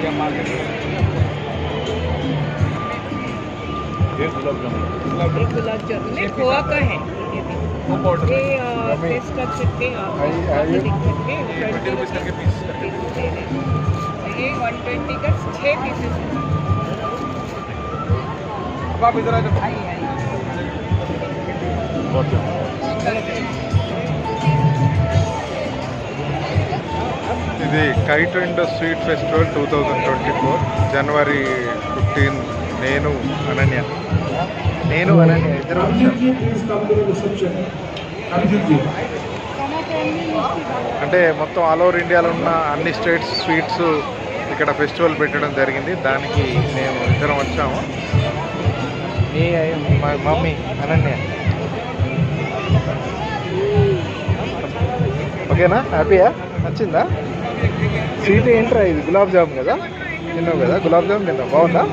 ये गुलाब जामुन एक गुलाब जामुन है, खोआ का है ये भी। वो पाउडर ये टेस्ट कर सकते हैं आप, और भी दिख सकते हैं। 20 रुपीस करके पीस दे रहे हैं। ये 120 का 6 पीसेस है। अब आप इधर आ जाओ आइए आइए। बहुत ఇది కైట్ అండ్ స్వీట్ ఫెస్టివల్ 2024 జనవరి 15 నేను అనన్య ఇద్దరు అంటే మొత్తం ఆల్ ఓవర్ ఇండియాలో ఉన్న అన్ని స్టేట్స్ స్వీట్స్ ఇక్కడ ఫెస్టివల్ పెట్టడం జరిగింది. దానికి మేము ఇద్దరం వచ్చాము. మా మమ్మీ అనన్య. ఓకేనా? హ్యాపీయా? నచ్చిందా? స్వీట్ ఏంట్రా ఇది? గులాబ్ జామున్ కదా, తిన్నావు కదా? గులాబ్ జామున్ తిన్నావు, బాగుందా?